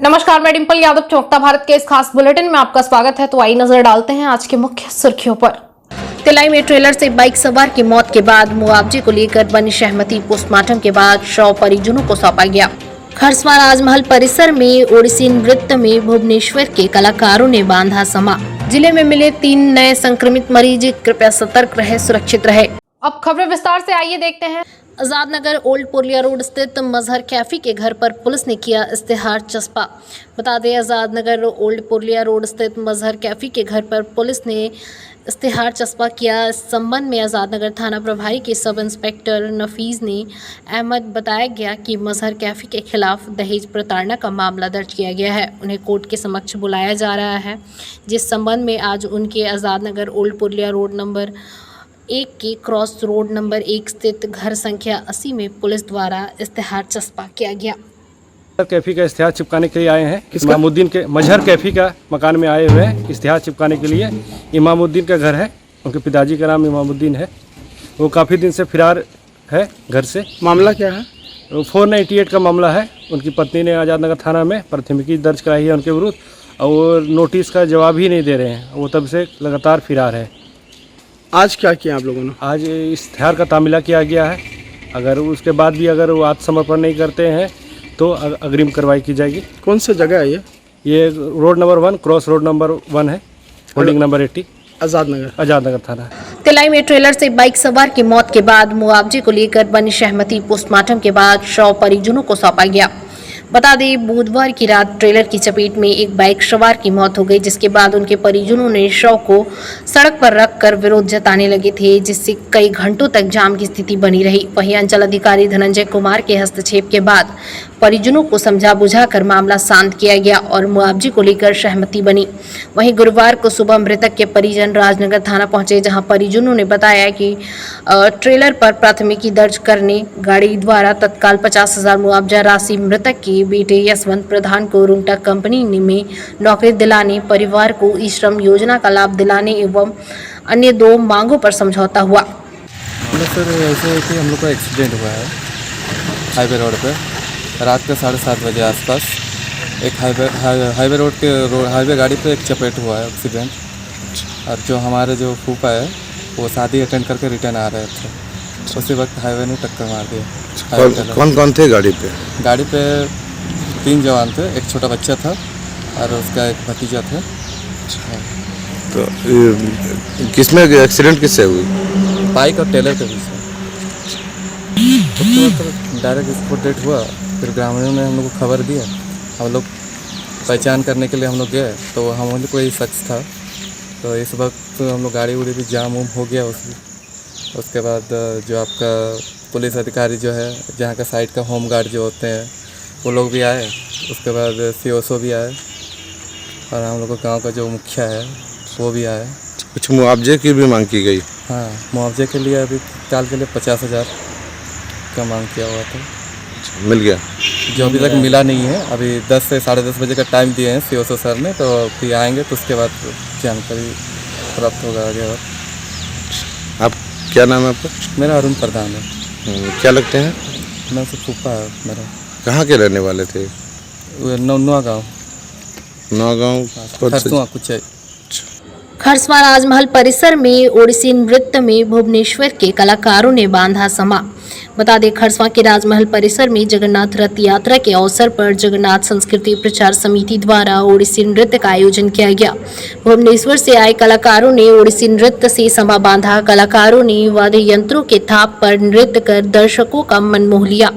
नमस्कार, मैं डिंपल यादव चौकता भारत के इस खास बुलेटिन में आपका स्वागत है। तो आइए नजर डालते हैं आज के मुख्य सुर्खियों पर। तिलाई में ट्रेलर से बाइक सवार की मौत के बाद मुआवजे को लेकर बनी सहमति। पोस्टमार्टम के बाद शव परिजनों को सौंपा गया। खरसवां राजमहल परिसर में ओडिसी नृत्य में भुवनेश्वर के कलाकारों ने बांधा समा। जिले में मिले 3 नए संक्रमित मरीज, कृपया सतर्क रहे, सुरक्षित रहे। अब खबरें विस्तार से, आइए देखते हैं। आजाद नगर ओल्ड पुरलिया रोड स्थित मजहर कैफी के घर पर पुलिस ने किया इश्तेहार चस्पा। बता दें, आजाद नगर ओल्ड पुरलिया रोड स्थित मजहर कैफी के घर पर पुलिस ने इश्तेहार चस्पा किया। इस संबंध में आजाद नगर थाना प्रभारी के सब इंस्पेक्टर नफीज ने अहमद बताया गया कि मजहर कैफी के खिलाफ दहेज प्रताड़ना का मामला दर्ज किया गया है। उन्हें कोर्ट के समक्ष बुलाया जा रहा है, जिस संबंध में आज उनके Azad Nagar old Purulia road number 1 के क्रॉस रोड नंबर 1 स्थित घर संख्या 80 में पुलिस द्वारा इश्तेहार चस्पा किया गया। कैफी का इश्तेहार चिपकाने के लिए आए हैं। इमामुद्दीन के मजहर कैफी का मकान में आए हुए हैं इश्तेहार चिपकाने के लिए। इमामुद्दीन का घर है, उनके पिताजी का नाम इमामुद्दीन है। वो काफ़ी दिन से फरार है घर से। मामला क्या है? 498 का मामला है। उनकी पत्नी ने आज़ाद नगर थाना में प्राथमिकी दर्ज कराई है उनके विरुद्ध, और नोटिस का जवाब ही नहीं दे रहे हैं। वो तब से लगातार फरार है। आज क्या किया आप लोगों ने? आज इश्तेहार का तामीला किया गया है। अगर उसके बाद भी अगर वो आत्मसमर्पण नहीं करते हैं तो अग्रिम कार्रवाई की जाएगी। कौन सी जगह है ये road number 1 cross road number 1 है, होल्डिंग नंबर 80, आजाद नगर थाना। तिलाई में ट्रेलर से बाइक सवार की मौत के बाद मुआवजे को लेकर बनी सहमति। पोस्टमार्टम के बाद शव परिजनों को सौंपा गया। बता दें, बुधवार की रात ट्रेलर की चपेट में एक बाइक सवार की मौत हो गई, जिसके बाद उनके परिजनों ने शव को सड़क पर रखकर विरोध जताने लगे थे, जिससे कई घंटों तक जाम की स्थिति बनी रही। वहीं अंचल अधिकारी धनंजय कुमार के हस्तक्षेप के बाद परिजनों को समझा बुझाकर मामला शांत किया गया और मुआवजे को लेकर सहमति बनी। वहीं गुरुवार को सुबह मृतक के परिजन राजनगर थाना पहुंचे, जहां परिजनों ने बताया कि ट्रेलर पर प्राथमिकी दर्ज करने गाड़ी द्वारा तत्काल 50,000 मुआवजा राशि, मृतक के बेटे यशवंत प्रधान को रुंगटा कंपनी में नौकरी दिलाने, परिवार को ई श्रम योजना का लाभ दिलाने एवं अन्य 2 मांगों पर समझौता हुआ। सर, ऐसे है कि हम लोग का एक्सीडेंट हुआ है हाईवे रोड पे रात के 7:30 बजे आसपास। एक हाईवे रोड के हाईवे गाड़ी पे एक चपेट हुआ है एक्सीडेंट। और जो हमारे जो फूफा है वो शादी अटेंड करके रिटर्न आ रहे थे, उसी वक्त हाईवे ने टक्कर मार दिया। कौन कौन थे गाड़ी पे? गाड़ी पे 3 जवान थे, एक छोटा बच्चा था और उसका एक भतीजा था। तो किसमें एक्सीडेंट किससे हुई? बाइक और टेलर के बीच में। तो डायरेक्ट स्पॉट डेट हुआ। फिर ग्रामीणों ने हम लोग को खबर दिया। हम लोग पहचान करने के लिए हम लोग गए, तो हम लोग कोई शख्स था। तो इस वक्त हम लोग गाड़ी उड़ी भी जाम उम हो गया उसके बाद जो आपका पुलिस अधिकारी जो है, जहाँ का साइड का होम गार्ड जो होते हैं, वो लोग भी आए। उसके बाद COSO भी आए और हम लोग गांव का जो मुखिया है वो भी आए। कुछ मुआवजे की भी मांग की गई? हाँ, मुआवजे के लिए अभी ताल के लिए 50,000 का मांग किया हुआ था। मिल गया? जो अभी तक मिला नहीं है। अभी 10 से 10:30 बजे का टाइम दिए हैं COSO सर ने, तो फिर आएंगे तो उसके बाद जानकारी प्राप्त होगा आगे। और आप क्या नाम है आपका? मेरा अरुण प्रधान है। क्या लगते हैं? मैं उससे फूफा है मेरा। कहाँ के रहने वाले थे? नौगांव कुछ है। खरसवां राजमहल परिसर में ओडिसी नृत्य में भुवनेश्वर के कलाकारों ने बांधा समा। बता दें, खरसवां के राजमहल परिसर में जगन्नाथ रथ यात्रा के अवसर पर जगन्नाथ संस्कृति प्रचार समिति द्वारा ओडिसी नृत्य का आयोजन किया गया। भुवनेश्वर से आए कलाकारों ने ओडिसी नृत्य से समा बांधा। कलाकारों ने वाद्य यंत्रों के थाप पर नृत्य कर दर्शकों का मन मोह लिया।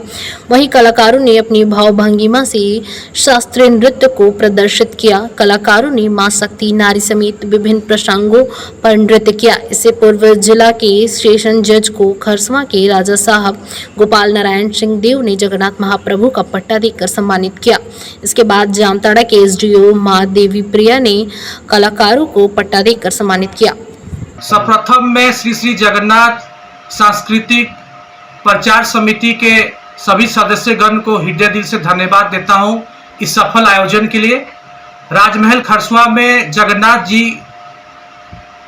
वहीं कलाकारों ने अपनी भावभंगिमा से शास्त्रीय नृत्य को प्रदर्शित किया। कलाकारों ने मां शक्ति, नारी समेत विभिन्न प्रसंगों पर नृत्य किया। इससे पूर्व जिला के स्टेशन जज को खरसवां के राजा साहब गोपाल नारायण सिंह देव ने जगन्नाथ महाप्रभु का पट्टा देकर सम्मानित किया। इसके बाद जामताड़ा के SDO मां देवी प्रिया ने कलाकारों को पट्टा देकर सम्मानित किया। सर्वप्रथम मैं श्री जगन्नाथ सांस्कृतिक प्रचार समिति के सभी सदस्यगण को हृदय दिल से धन्यवाद देता हूं इस सफल आयोजन के लिए। राजमहल खरसवां में जगन्नाथ जी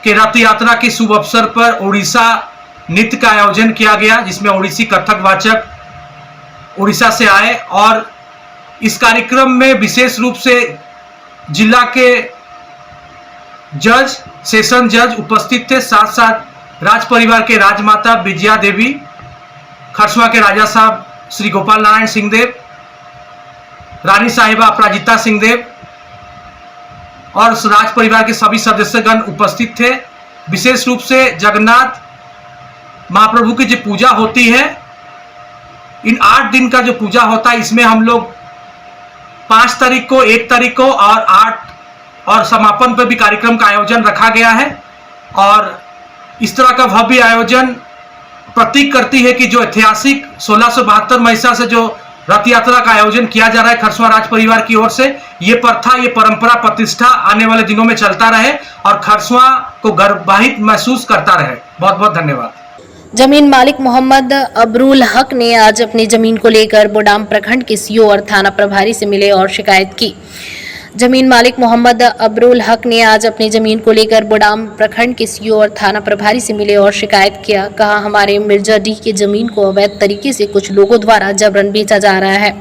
के रथ यात्रा के शुभ अवसर पर उड़ीसा नृत्य का आयोजन किया गया, जिसमें ओडिसी कथक वाचक उड़ीसा से आए और इस कार्यक्रम में विशेष रूप से जिला के जज, सेशन जज उपस्थित थे। साथ साथ राज परिवार के राजमाता विजया देवी, खरसवा के राजा साहब श्री गोपाल नारायण सिंहदेव, रानी साहिबा अपराजिता सिंहदेव और राज परिवार के सभी सदस्यगण उपस्थित थे। विशेष रूप से जगन्नाथ महाप्रभु की जो पूजा होती है, इन 8 दिन का जो पूजा होता है, इसमें हम लोग 5 तारीख को, 1 तारीख को और 8 और समापन पर भी कार्यक्रम का आयोजन रखा गया है। और इस तरह का भव्य आयोजन प्रतीक करती है कि जो ऐतिहासिक 1672 महिसा से जो रथ यात्रा का आयोजन किया जा रहा है खरसवा राज परिवार की ओर से, ये प्रथा, ये परंपरा, प्रतिष्ठा आने वाले दिनों में चलता रहे और खरसवा को गर्ववाहित महसूस करता रहे। बहुत बहुत धन्यवाद। जमीन मालिक मोहम्मद अबरुल हक ने आज अपनी जमीन को लेकर बोडाम प्रखंड के सीओ और थाना प्रभारी से मिले और शिकायत की। जमीन मालिक मोहम्मद अबरुल हक ने आज अपनी जमीन को लेकर बोडाम प्रखंड के सीओ और थाना प्रभारी से मिले और शिकायत किया। कहा, हमारे मिर्जाडीह की जमीन को अवैध तरीके से कुछ लोगों द्वारा जबरन बेचा जा रहा है।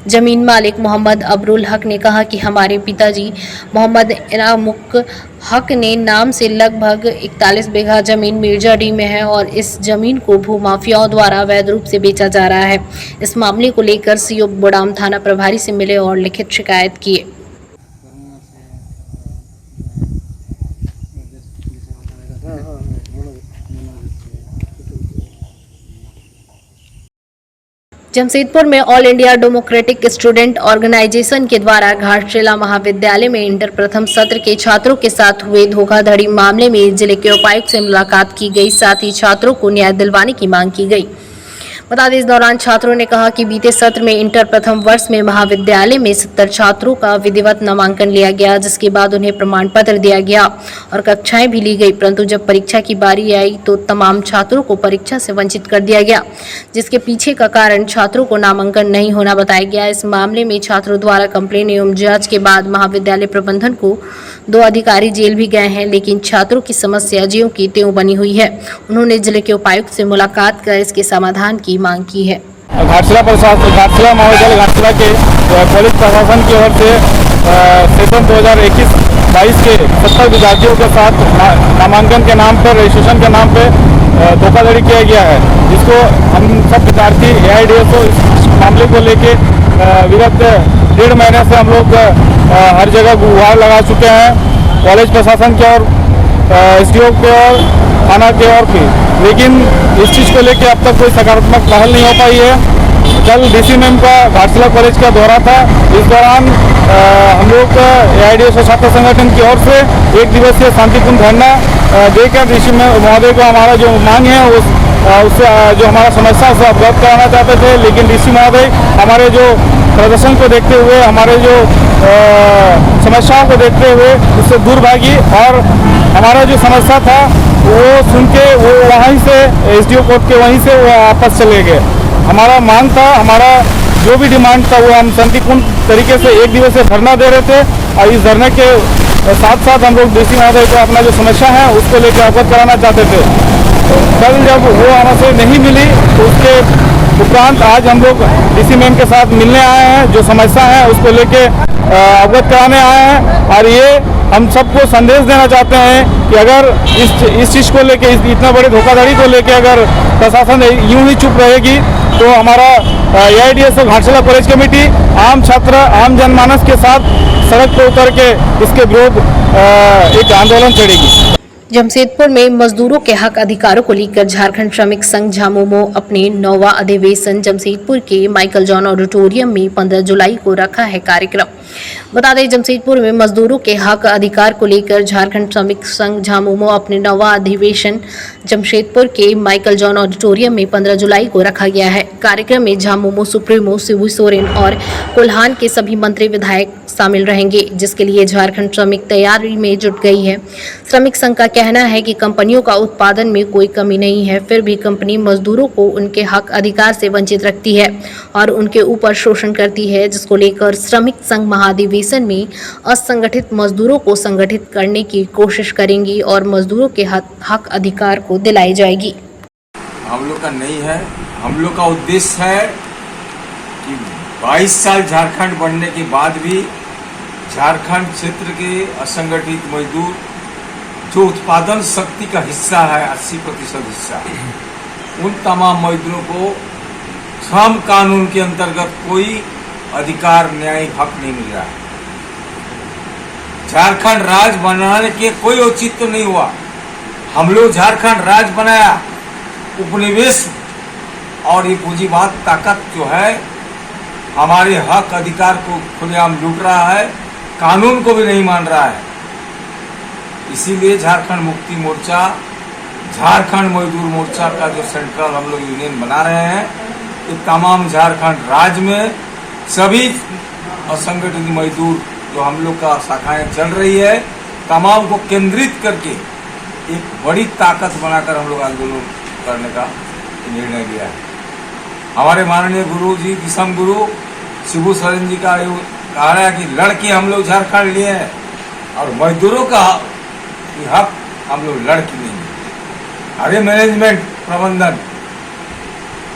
जमीन मालिक मोहम्मद अबरुल हक ने कहा कि हमारे पिताजी मोहम्मद इनामुक हक ने नाम से लगभग 41 बीघा जमीन मिर्जाडीह में है और इस जमीन को भूमाफियाओं द्वारा अवैध रूप से बेचा जा रहा है। इस मामले को लेकर सीओ बोडाम थाना प्रभारी से मिले और लिखित शिकायत किए। जमशेदपुर में All India Democratic Student Organisation के द्वारा घाटशिला महाविद्यालय में इंटर प्रथम सत्र के छात्रों के साथ हुए धोखाधड़ी मामले में जिले के उपायुक्त से मुलाकात की गई। साथ ही छात्रों को न्याय दिलवाने की मांग की गई। बता दें, इस दौरान छात्रों ने कहा कि बीते सत्र में इंटर प्रथम वर्ष में महाविद्यालय में 70 छात्रों का विधिवत नामांकन लिया गया, जिसके बाद उन्हें प्रमाण पत्र दिया गया और कक्षाएं भी ली गई, परंतु जब परीक्षा की बारी आई तो तमाम छात्रों को परीक्षा से वंचित कर दिया गया, जिसके पीछे का कारण छात्रों को नामांकन नहीं होना बताया गया। इस मामले में छात्रों द्वारा कंप्लेन एवं जांच के बाद महाविद्यालय प्रबंधन को 2 अधिकारी जेल भी गए हैं, लेकिन छात्रों की समस्या ज्यों की त्यों बनी हुई है। उन्होंने जिले के उपायुक्त से मुलाकात कर इसके समाधान की मांग की है। घाटशिला महाविद्यालय घाटशिला के कॉलेज प्रशासन की ओर से सेशन 2021-22 के 70 विद्यार्थियों के साथ नामांकन के नाम पर, रजिस्ट्रेशन के नाम पर धोखाधड़ी किया गया है, जिसको हम सब विद्यार्थी AIDSO इस मामले को लेके विगत 1.5 महीने से हम लोग हर जगह गुहार लगा चुके हैं, कॉलेज प्रशासन की ओर, SDO के ओर, थाना के ओर भी, लेकिन इस चीज़ को लेकर अब तक कोई सकारात्मक पहल नहीं हो पाई है। कल DC मैम का घाटशिला कॉलेज का दौरा था। इस दौरान हम लोग AIDSO छात्र संगठन की ओर से 1 दिवसीय शांतिपूर्ण धरना देकर DC महोदय को हमारा जो मांग है उससे जो हमारा समस्या उसे अवगत कराना चाहते थे, लेकिन DC महोदय हमारे जो प्रदर्शन को देखते हुए, हमारे जो समस्याओं को देखते हुए उससे दूर भागी और हमारा जो समस्या था वो सुन के वो वहीं से SDO कोर्ट के वहीं से वो वापस चले गए। हमारा मांग था, हमारा जो भी डिमांड था वो हम शांतिपूर्ण तरीके से 1 दिवसीय धरना दे रहे थे और इस धरने के साथ साथ हम लोग DC महोदय को अपना जो समस्या है उसको लेकर अवगत कराना चाहते थे। कल जब वो हमसे नहीं मिली तो उसके उपरांत आज हम लोग DC मैम के साथ मिलने आए हैं, जो समस्या है उसको लेके अवगत कराने आए हैं और ये हम सबको संदेश देना चाहते हैं कि अगर इस चीज़ को लेके, इतना बड़े धोखाधड़ी को लेके अगर प्रशासन यूं ही चुप रहेगी तो हमारा AIDSO घाटशिला कॉलेज कमेटी आम छात्र, आम जनमानस के साथ सड़क पर उतर के इसके विरोध एक आंदोलन छेड़ेगी। जमशेदपुर में मजदूरों के हक अधिकारों को लेकर झारखंड श्रमिक संघ झामुमो अपने 9वां अधिवेशन जमशेदपुर के माइकल जॉन ऑडिटोरियम में 15 जुलाई को रखा है कार्यक्रम। बता दें, जमशेदपुर में मजदूरों के हक अधिकार को लेकर झारखंड श्रमिक संघ झामुमो अपने 9वां अधिवेशन जमशेदपुर के माइकल जॉन ऑडिटोरियम में 15 जुलाई को रखा गया है। कार्यक्रम में झामुमो सुप्रीमो शिबू सोरेन और कोल्हान के सभी मंत्री विधायक शामिल रहेंगे, जिसके लिए झारखंड श्रमिक तैयारी में जुट गई है। श्रमिक संघ का कहना है कि कंपनियों का उत्पादन में कोई कमी नहीं है, फिर भी कंपनी मजदूरों को उनके हक अधिकार से वंचित रखती है और उनके ऊपर शोषण करती है, जिसको लेकर श्रमिक संघ महाधिवेशन में असंगठित मजदूरों को संगठित करने की कोशिश करेंगी और मजदूरों के हक अधिकार को दिलाई जाएगी। हम लोग का नहीं है, हम लोग का उद्देश्य है कि 22 साल झारखंड बनने के बाद भी झारखंड क्षेत्र के असंगठित मजदूर जो उत्पादन शक्ति का हिस्सा है 80% हिस्सा, उन तमाम मजदूरों को श्रम कानून के अंतर्गत कोई अधिकार न्यायिक हक नहीं मिल रहा है। झारखंड राज्य बनाने के कोई औचित्य नहीं हुआ। हम लोग झारखंड राज्य बनाया, उपनिवेश और ये पूंजीवाद ताकत जो है हमारे हक अधिकार को खुलेआम लूट रहा है, कानून को भी नहीं मान रहा है। इसीलिए झारखंड मुक्ति मोर्चा, झारखंड मजदूर मोर्चा का जो सेंट्रल हम लोग यूनियन बना रहे हैं, ये तमाम झारखंड राज्य में सभी असंगठित मजदूर जो हम लोग का शाखाएं चल रही है, तमाम को केंद्रित करके एक बड़ी ताकत बनाकर हम लोग आंदोलन करने का निर्णय लिया है। हमारे माननीय गुरु जी, दिसम गुरु शिबू सोरेन जी का कहा है कि लड़के हम लोग झारखंड लिए हैं और मजदूरों का हक हम लोग लड़के लेंगे। अरे मैनेजमेंट प्रबंधन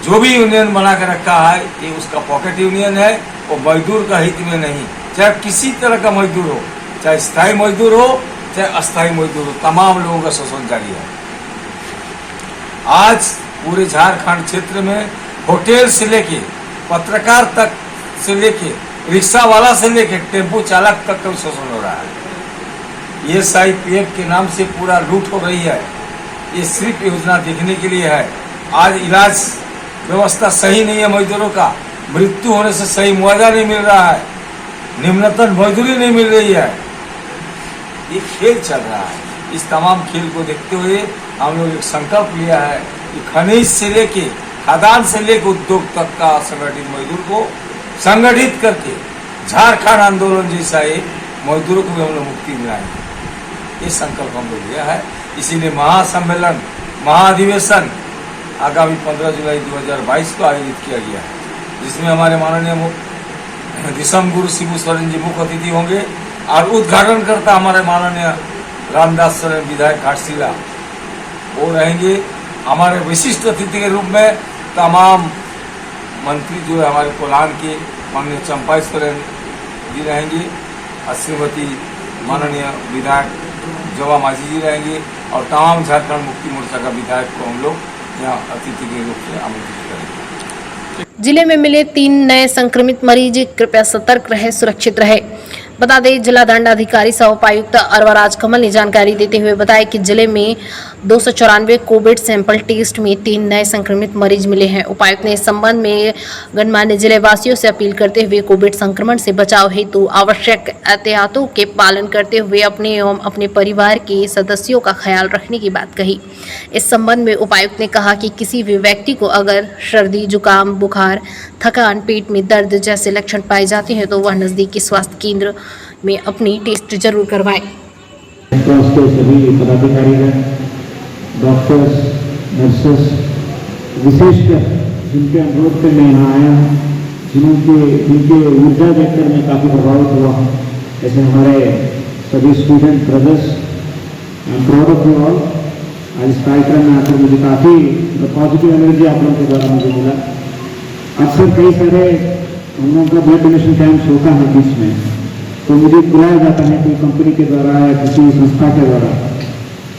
जो भी यूनियन बना के रखा है, ये उसका पॉकेट यूनियन है, वो मजदूर का हित में नहीं। चाहे किसी तरह का मजदूर हो, चाहे स्थायी मजदूर हो, चाहे अस्थायी मजदूर हो, तमाम लोगों का शोषण जारी है। आज पूरे झारखंड क्षेत्र में होटल से लेके पत्रकार तक से लेके रिक्शा वाला से लेके टेम्पो चालक तक का शोषण हो रहा है। ये SIPF के नाम से पूरा लूट हो रही है। ये सिर्फ योजना देखने के लिए है। आज इलाज व्यवस्था सही नहीं है मजदूरों का, मृत्यु होने से सही मुआवजा नहीं मिल रहा है, निम्नतम मजदूरी नहीं मिल रही है। ये खेल चल रहा है। इस तमाम खेल को देखते हुए हम लोग एक संकल्प लिया है कि खनिज से लेके खदान से लेकर उद्योग तक का संगठित मजदूर को संगठित करके झारखंड आंदोलन जैसा एक मजदूरों को भी हम लोग मुक्ति दिलाएंगे। ये संकल्प हम लोग लिया है। इसीलिए महासम्मेलन, महाधिवेशन आगामी 15 जुलाई 2022 को आयोजित किया गया है, जिसमें हमारे माननीय दिसम गुरु शिबू सोरेन जी मुख्य अतिथि होंगे और उद्घाटन करता हमारे माननीय रामदास सोरेन विधायक घाटशिला वो रहेंगे। हमारे विशिष्ट अतिथि के रूप में तमाम मंत्री जो है हमारे कोल्हान के माननीय चंपाई सोरेन जी रहेंगे और श्रीमती माननीय विधायक जवा माझी जी रहेंगे और तमाम झारखंड मुक्ति मोर्चा का विधायक को हम लोग यहाँ अतिथि के रूप से आमंत्रित करेंगे। जिले में मिले 3 नए संक्रमित मरीज, कृपया सतर्क रहे, सुरक्षित रहे। बता दें, जिला दंडाधिकारी सह उपायुक्त अरवा राजकमल ने जानकारी देते हुए बताया कि जिले में 294 कोविड सैंपल टेस्ट में 3 नए संक्रमित मरीज मिले हैं। उपायुक्त ने इस संबंध में गणमान्य जिले वासियों से अपील करते हुए कोविड संक्रमण से बचाव हेतु आवश्यक एहतियातों के पालन करते हुए अपने एवं अपने परिवार के सदस्यों का ख्याल रखने की बात कही। इस संबंध में उपायुक्त ने कहा कि किसी भी व्यक्ति को अगर सर्दी, जुकाम, बुखार, थकान, पेट में दर्द जैसे लक्षण पाए जाते हैं तो वह नजदीकी स्वास्थ्य केंद्र में अपनी टेस्ट जरूर करवाएं। के सभी पदाधिकारीगण, डॉक्टर्स, नर्सेस, विशेषकर जिनके अनुरोध पर मैं यहाँ आया हूँ, जिनके ऊर्जा देखकर मैं काफ़ी प्रभावित हुआ हूँ, ऐसे हमारे सभी student brothers, I am proud of you all. आज इस कार्यक्रम में आकर मुझे काफ़ी पॉजिटिव एनर्जी आप लोगों के द्वारा मुझे मिला। अक्सर कई सारे हम लोगों का ब्लड डोनेशन कैंप्स होता है बीच में, तो मुझे बुलाया जाता है कोई कंपनी के द्वारा या किसी संस्था के द्वारा,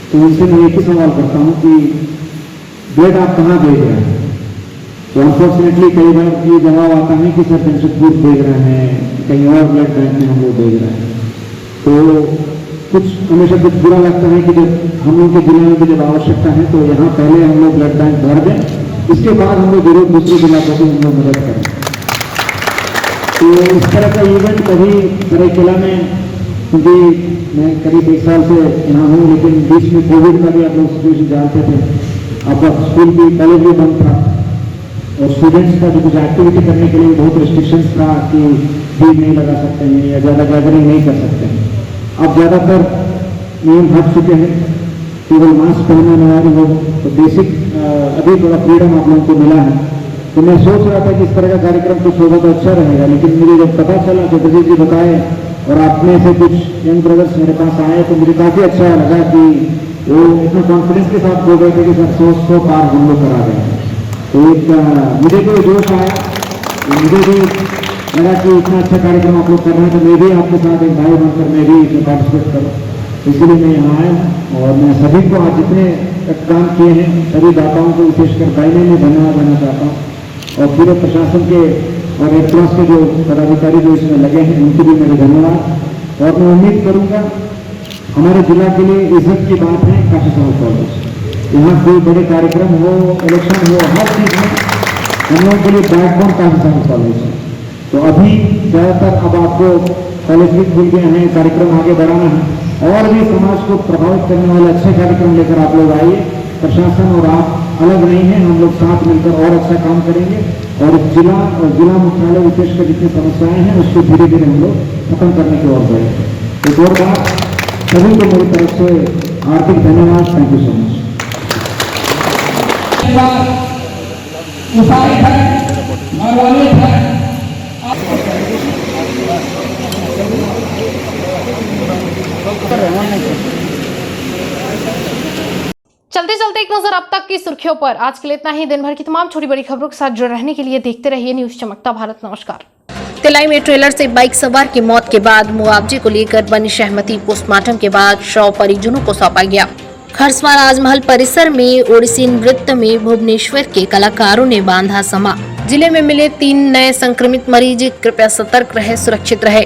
तो उनसे मैं एक ही सवाल करता हूँ कि ब्लड आप कहाँ भेज रहे हैं। तो अनफॉर्चुनेटली कई बार ये जवाब आता है कि सर जमशेदपुर भेज रहे हैं, कहीं और ब्लड बैंक में हम लोग भेज रहे हैं। तो कुछ हमेशा कुछ बुरा लगता है कि जब हम लोग के जिले में भी जब आवश्यकता है तो यहाँ पहले हम लोग ब्लड बैंक भर दें, इसके बाद हम लोग जरूर दूसरे जिला को भी हम लोग मदद करें। तो इस तरह का इवेंट कभी सरायकेला में, क्योंकि मैं करीब 1 साल से यहाँ हूँ, लेकिन बीच में कोविड का भी आप लोग सिचुएशन जानते थे, अब स्कूल भी, कॉलेज भी बंद था और स्टूडेंट्स का जो कुछ एक्टिविटी करने के लिए बहुत रिस्ट्रिक्शंस था कि भीड़ नहीं लगा सकते हैं या ज़्यादा गैदरिंग नहीं कर सकते हैं। अब ज़्यादातर नियम हट चुके हैं, केवल मास्क पहनना अनिवार्य हो, तो बेसिक अभी थोड़ा फ्रीडम आप लोगों को मिला है। तो मैं सोच रहा था कि इस तरह का कार्यक्रम कुछ होगा तो अच्छा रहेगा, लेकिन मुझे जब पता चला तो ब्रजेश जी बताए और आप में से कुछ यंग ब्रदर्स मेरे पास आए तो मुझे काफ़ी अच्छा लगा कि वो इतना कॉन्फिडेंस के साथ बोल रहे थे कि सर 100 पार हम लोग करा रहे हैं। तो एक मुझे भी जोश आया, मुझे भी लगा कि इतना अच्छा कार्यक्रम आप लोग कर रहे हैं तो मैं भी आपके साथ एक भाई बनकर मैं भी इसमें पार्टिसिपेट करूँ, इसलिए मैं यहाँ आया हूँ। और मैं सभी को आज जितने काम किए हैं सभी दाताओं को विशेषकर भाई में धन्यवाद देना चाहता हूँ और पूरे प्रशासन के और रेड क्रॉस के जो पदाधिकारी जो इसमें लगे हैं उनके भी मेरे धन्यवाद। और मैं उम्मीद करूँगा हमारे जिला के लिए इज्जत की बात है काशी समाज कॉलेज, यहाँ कोई बड़े कार्यक्रम हो, इलेक्शन हो, हर चीज़ में हम लोगों के लिए बैकबोन काशी समाज कॉलेज है। तो अभी ज़्यादातर अब आपको कॉलेज भी खुल गए हैं, कार्यक्रम आगे बढ़ाना है और भी समाज को प्रभावित करने वाले अच्छे कार्यक्रम लेकर आप लोग आइए। प्रशासन और आप अलग नहीं हैं, हम लोग साथ मिलकर और अच्छा काम करेंगे और जिला मुख्यालय विशेषकर जितनी समस्याएं हैं उसको धीरे धीरे हम लोग खत्म करने की ओर बढ़ेंगे। एक और बात, सभी को मेरी तरफ से हार्दिक धन्यवाद। Thank you so much. चलते चलते एक नजर अब तक की सुर्खियों पर। आज के लिए इतना ही। दिन भर की तमाम छोटी बड़ी खबरों के साथ जुड़े रहने के लिए देखते रहिए न्यूज चमकता भारत। नमस्कार। तिलाई में ट्रेलर से बाइक सवार की मौत के बाद मुआवजे को लेकर बनी सहमति। पोस्टमार्टम के बाद शव परिजनों को सौंपा गया। खरसवां राजमहल परिसर में ओडिसी नृत्य में भुवनेश्वर के कलाकारों ने बांधा समा। जिले में मिले 3 नए संक्रमित मरीज। कृपया सतर्क रहे, सुरक्षित रहे।